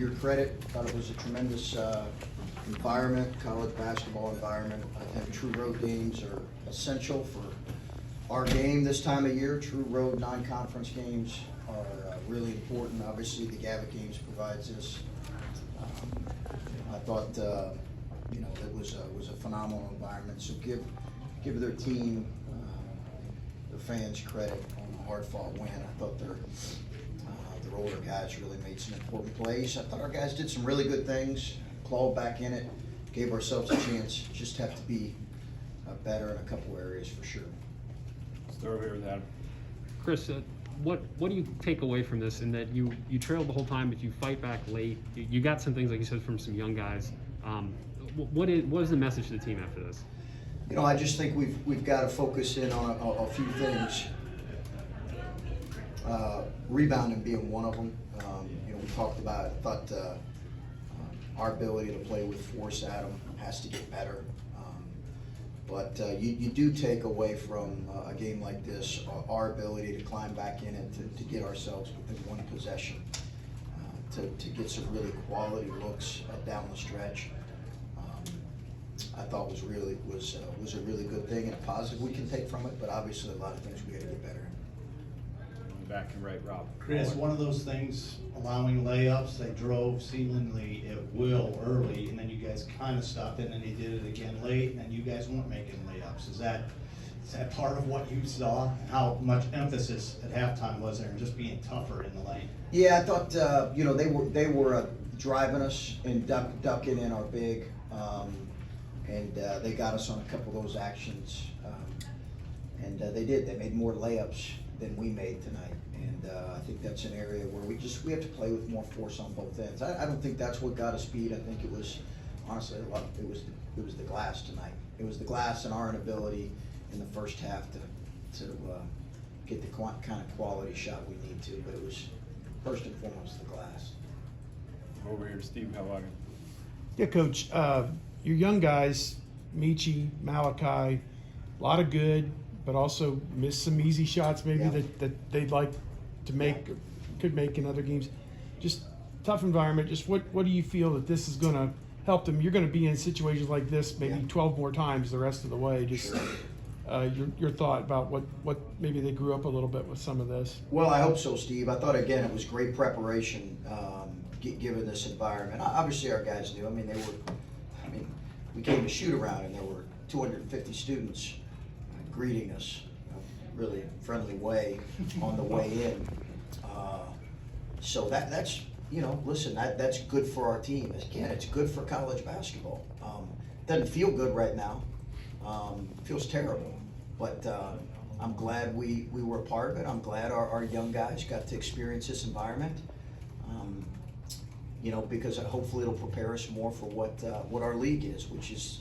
your credit. Thought it was a tremendous environment, college basketball environment. I think true road games are essential for our game this time of year. True road non-conference games are really important. Obviously, the Gavitt games provides this. I thought it was a phenomenal environment. So give their team, their fans credit on a hard-fought win. I thought their older guys really made some important plays. I thought our guys did some really good things, clawed back in it, gave ourselves a chance. Just have to be better in a couple areas for sure. Let's throw over here with Adam. Chris, what do you take away from this in that you trailed the whole time, but you fight back late? You got some things, like you said, from some young guys. What is the message to the team after this? I just think we've got to focus in on a few things. Rebounding being one of them. We talked about it. I thought our ability to play with force, Adam, has to get better. But you do take away from a game like this our ability to climb back in it, to get ourselves within one possession, to get some really quality looks down the stretch. I thought was a really good thing and a positive we can take from it. But obviously, a lot of things we got to get better in. Back and right, Rob. Chris, one of those things, allowing layups, they drove seemingly at will early, and then you guys kind of stopped it, and then they did it again late, and then you guys weren't making layups. Is that part of what you saw? How much emphasis at halftime was there, and just being tougher in the lane? Yeah, I thought they were driving us and ducking in our big, and they got us on a couple of those actions, and they did. They made more layups than we made tonight, and I think that's an area where we have to play with more force on both ends. I don't think that's what got us beat. I think it was honestly it was the glass tonight. It was the glass and our inability in the first half to get the kind of quality shot we need to. But it was first and foremost the glass. Over here to Steve Helwagen. Yeah, Coach. Your young guys, Michi, Malachi, a lot of good, but also missed some easy shots maybe that they'd like to make, could make in other games. Just tough environment. Just what do you feel that this is going to help them? You're going to be in situations like this maybe 12 more times the rest of the way. Just your thought about what maybe they grew up a little bit with some of this. Well, I hope so, Steve. I thought, again, it was great preparation given this environment. Obviously, our guys knew. We came to shoot around, and there were 250 students greeting us in a really friendly way on the way in. So that's listen, that's good for our team. Again, it's good for college basketball. Doesn't feel good right now. Feels terrible. But I'm glad we were a part of it. I'm glad our young guys got to experience this environment. Because hopefully it'll prepare us more for what our league is, which is,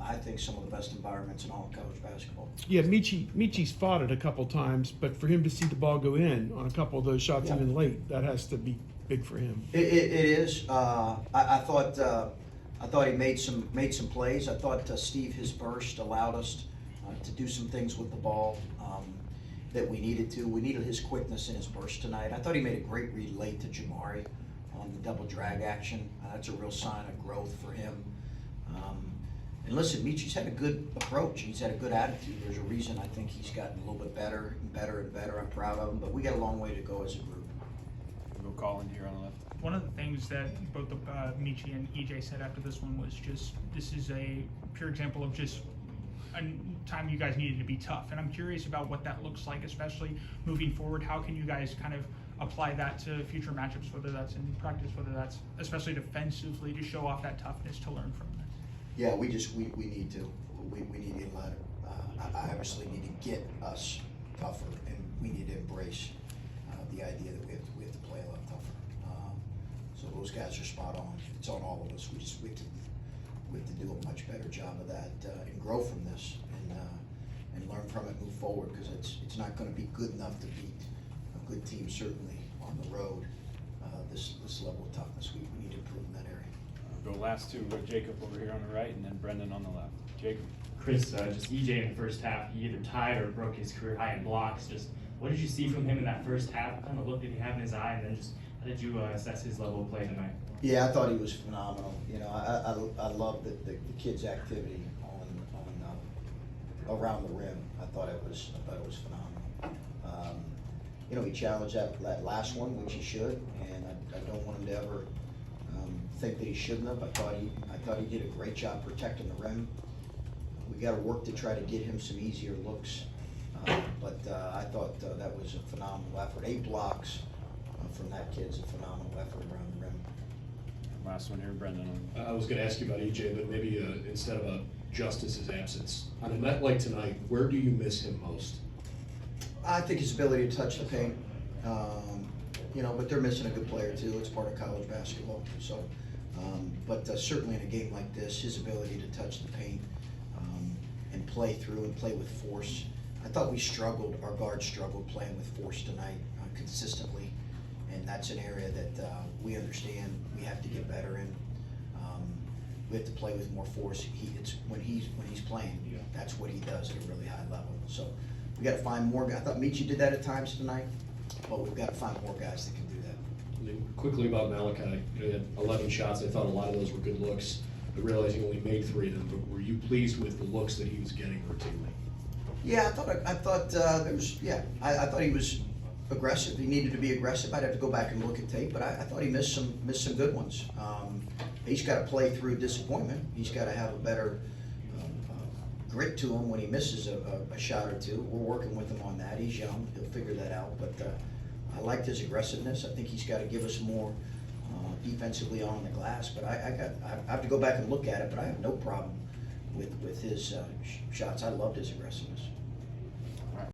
I think, some of the best environments in all of college basketball. Yeah, Michi's fought it a couple times, but for him to see the ball go in on a couple of those shots even late, that has to be big for him. It is. I thought he made some plays. I thought Steve, his burst allowed us to do some things with the ball that we needed to. We needed his quickness in his burst tonight. I thought he made a great read late to Jamari on the double drag action. That's a real sign of growth for him. And listen, Michi's had a good approach. He's had a good attitude. There's a reason I think he's gotten a little bit better and better and better. I'm proud of him, but we got a long way to go as a group. We'll go Colin here on the left. One of the things that both Michi and EJ said after this one was just, this is a pure example of just a time you guys needed to be tough. And I'm curious about what that looks like, especially moving forward. How can you guys kind of apply that to future matchups, whether that's in practice, whether that's especially defensively, to show off that toughness, to learn from it? Yeah, we need to. We need to let I obviously need to get us tougher, and we need to embrace the idea that we have to play a lot tougher. So those guys are spot on. It's on all of us. We have to do a much better job of that and grow from this and learn from it, move forward, because it's not going to be good enough to beat a good team, certainly on the road. This level of toughness, we need to improve in that area. We'll go last two. We'll go Jacob over here on the right, and then Brendan on the left. Jacob. Chris, just EJ in the first half, he either tied or broke his career high in blocks. Just what did you see from him in that first half? What kind of look did he have in his eye? And then just How did you assess his level of play tonight? Yeah, I thought he was phenomenal. You know, I love the kid's activity on around the rim. I thought it was phenomenal. You know, he challenged that last one, which he should, and I don't want him to ever think that he shouldn't have. I thought he did a great job protecting the rim. We got to work to try to get him some easier looks, but I thought that was a phenomenal effort. 8 blocks from that kid's a phenomenal effort around the rim. Last one here, Brendan. I was gonna ask you about EJ, but maybe instead of Justice's absence, on a night like tonight, where do you miss him most? I think his ability to touch the paint, you know, but they're missing a good player too. It's part of college basketball. So, but certainly in a game like this, his ability to touch the paint and play through and play with force. I thought we struggled, our guards struggled playing with force tonight consistently, and that's an area that we understand we have to get better in. We have to play with more force. It's when he's playing, that's what he does at a really high level. So we got to find more guys. I thought Michi did that at times tonight, but we've got to find more guys that can do that. And then quickly about Malachi, he had 11 shots. I thought a lot of those were good looks. I realize he only made 3 of them, but were you pleased with the looks that he was getting routinely? Yeah, I thought there was. Yeah, I thought he was aggressive. He needed to be aggressive. I'd have to go back and look at tape, but I thought he missed some good ones. He's got to play through disappointment. He's got to have a better grit to him when he misses a shot or two. We're working with him on that. He's young. He'll figure that out. But I liked his aggressiveness. I think he's got to give us more defensively on the glass. But I have to go back and look at it. But I have no problem with his shots. I loved his aggressiveness.